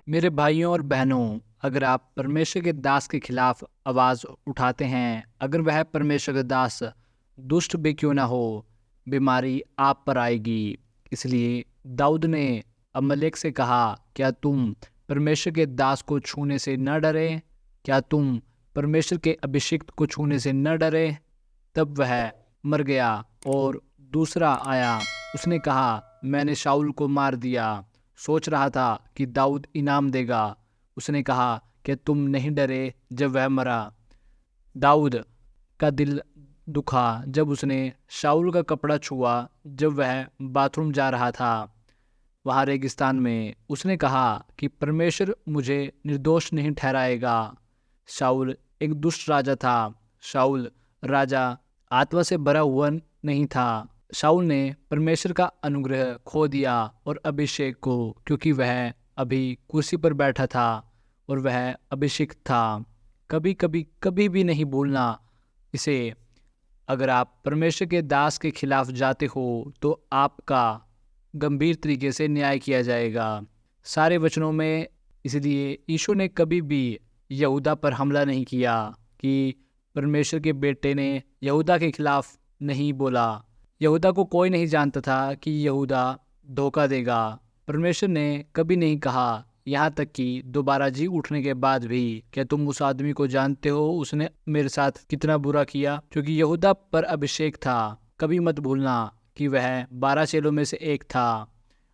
मेरे भाइयों और बहनों, अगर आप परमेश्वर के दास के खिलाफ आवाज़ उठाते हैं, अगर वह परमेश्वर का दास दुष्ट भी क्यों ना हो, बीमारी आप पर आएगी। इसलिए दाऊद ने अमलेक से कहा, क्या तुम परमेश्वर के दास को छूने से न डरे? क्या तुम परमेश्वर के अभिषिक्त को छूने से न डरे? तब वह मर गया और दूसरा आया। उसने कहा, मैंने शाऊल को मार दिया। सोच रहा था कि दाऊद इनाम देगा। उसने कहा कि तुम नहीं डरे जब वह मरा। दाऊद का दिल दुखा जब उसने शाऊल का कपड़ा छुआ जब वह बाथरूम जा रहा था वहाँ रेगिस्तान में। उसने कहा कि परमेश्वर मुझे निर्दोष नहीं ठहराएगा। शाऊल एक दुष्ट राजा था। शाऊल राजा आत्मा से भरा हुआ नहीं था। शाऊल ने परमेश्वर का अनुग्रह खो दिया और अभिषेक को, क्योंकि वह अभी कुर्सी पर बैठा था और वह अभिषिक्त था। कभी भी नहीं भूलना इसे। अगर आप परमेश्वर के दास के खिलाफ जाते हो तो आपका गंभीर तरीके से न्याय किया जाएगा। सारे वचनों में इसलिए यीशु ने कभी भी यहूदा पर हमला नहीं किया कि परमेश्वर के बेटे ने यहूदा के खिलाफ नहीं बोला। यहूदा को कोई नहीं जानता था कि यहूदा धोखा देगा। परमेश्वर ने कभी नहीं कहा, यहाँ तक कि दोबारा जी उठने के बाद भी, क्या तुम उस आदमी को जानते हो, उसने मेरे साथ कितना बुरा किया? क्योंकि यहूदा पर अभिषेक था। कभी मत भूलना कि वह 12 चेलों में से एक था।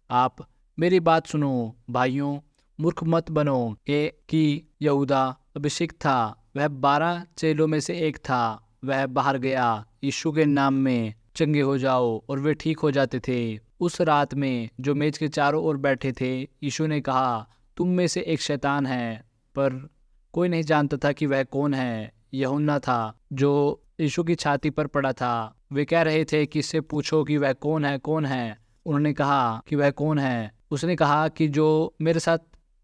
आप मेरी बात सुनो भाइयों, मूर्ख मत बनो कि यहूदा अभिषेक था। वह 12 चेलों में से एक था। वह बाहर गया, यीशु के नाम में चंगे हो जाओ, और वे ठीक हो जाते थे। उस रात में जो मेज के चारों ओर बैठे थे, यीशु ने कहा, तुम में से एक शैतान है। पर कोई नहीं जानता था कि वह कौन है। यूहन्ना था जो यीशु की छाती पर पड़ा था। वे कह रहे थे कि इससे पूछो कि वह कौन है, कौन है। उन्होंने कहा कि वह कौन है। उसने कहा कि जो मेरे साथ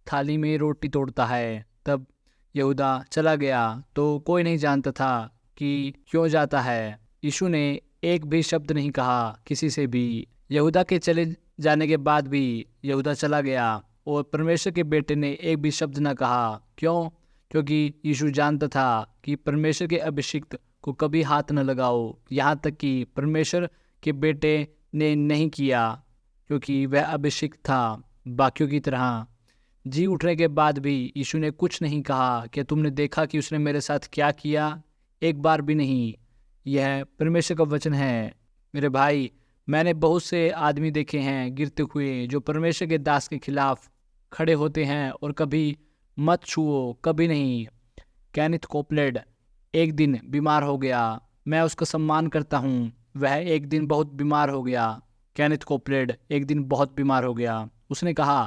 थाली में रोटी तोड़ता है। तब यहूदा चला गया तो कोई नहीं जानता था कि क्यों जाता है। यीशु ने एक भी शब्द नहीं कहा किसी से भी। यहूदा के चले जाने के बाद भी यहूदा चला गया और परमेश्वर के बेटे ने एक भी शब्द न कहा। क्यों? क्योंकि यीशु जानता था कि परमेश्वर के अभिषिक्त को कभी हाथ न लगाओ, यहाँ तक कि परमेश्वर के बेटे ने नहीं किया, क्योंकि वह अभिषिक्त था बाकियों की तरह। जी उठने के बाद भी यीशु ने कुछ नहीं कहा कि तुमने देखा कि उसने मेरे साथ क्या किया। एक बार भी नहीं। यह परमेश्वर का वचन है। मेरे भाई, मैंने बहुत से आदमी देखे हैं गिरते हुए जो परमेश्वर के दास के खिलाफ खड़े होते हैं, और कभी मत छुओ, कभी नहीं। केनेथ कोपलैंड एक दिन बीमार हो गया। मैं उसका सम्मान करता हूँ। वह एक दिन बहुत बीमार हो गया। केनेथ कोपलैंड एक दिन बहुत बीमार हो गया। उसने कहा,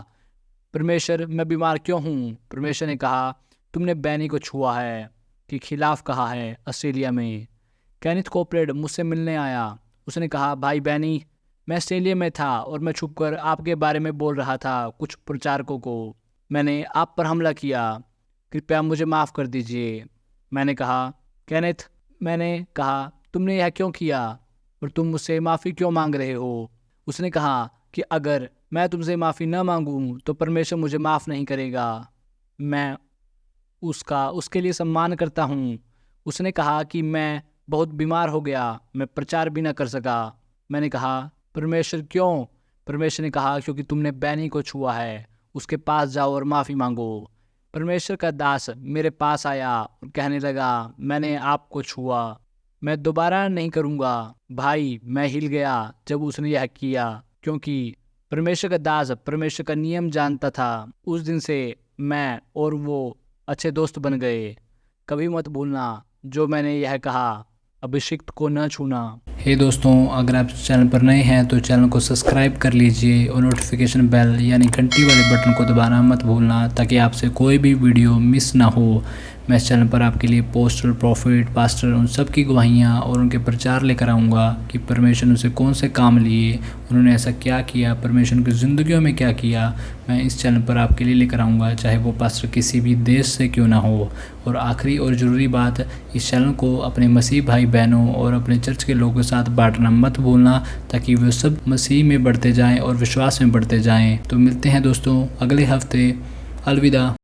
परमेश्वर, मैं बीमार क्यों हूँ? परमेश्वर ने कहा, तुमने बैनी को छुआ है, कि खिलाफ कहा है ऑस्ट्रेलिया में। केनेथ कोपलैंड मुझसे मिलने आया। उसने कहा, भाई बैनी, मैं ऑस्ट्रेलिया में था और मैं छुपकर आपके बारे में बोल रहा था कुछ प्रचारकों को। मैंने आप पर हमला किया, कृपया मुझे माफ़ कर दीजिए। मैंने कहा, केनेथ, मैंने कहा, तुमने यह क्यों किया और तुम मुझसे माफ़ी क्यों मांग रहे हो? उसने कहा कि अगर मैं तुमसे माफ़ी न मांगूं तो परमेश्वर मुझे माफ़ नहीं करेगा। मैं उसके लिए सम्मान करता हूँ। उसने कहा कि मैं बहुत बीमार हो गया, मैं प्रचार भी न कर सका। मैंने कहा, परमेश्वर क्यों? परमेश्वर ने कहा, क्योंकि तुमने बैनी को छुआ है, उसके पास जाओ और माफ़ी मांगो। परमेश्वर का दास मेरे पास आया और कहने लगा, मैंने आपको छुआ, मैं दोबारा नहीं करूँगा। भाई, मैं हिल गया जब उसने यह किया, क्योंकि परमेश्वर का दास परमेश्वर का नियम जानता था। उस दिन से मैं और वो अच्छे दोस्त बन गए। कभी मत भूलना जो मैंने यह कहा, अभिषिक्त को न छूना। हे दोस्तों, अगर आप चैनल पर नए हैं तो चैनल को सब्सक्राइब कर लीजिए और नोटिफिकेशन बेल यानी घंटी वाले बटन को दबाना मत भूलना, ताकि आपसे कोई भी वीडियो मिस ना हो। मैं इस चैनल पर आपके लिए पोस्टर, प्रॉफिट, पास्टर, उन सब की गवाहियाँ और उनके प्रचार लेकर आऊँगा कि परमेश्वर ने उनसे कौन से काम लिए, उन्होंने ऐसा क्या किया, परमेश्वर की ज़िंदगियों में क्या किया। मैं इस चैनल पर आपके लिए लेकर आऊँगा, चाहे वो पास्टर किसी भी देश से क्यों ना हो। और आखिरी और ज़रूरी बात, इस चैनल को अपने मसीह भाई बहनों और अपने चर्च के लोगों के साथ बांटना मत भूलना, ताकि वे सब मसीह में बढ़ते जाएं और विश्वास में बढ़ते जाएं। तो मिलते हैं दोस्तों अगले हफ्ते अलविदा।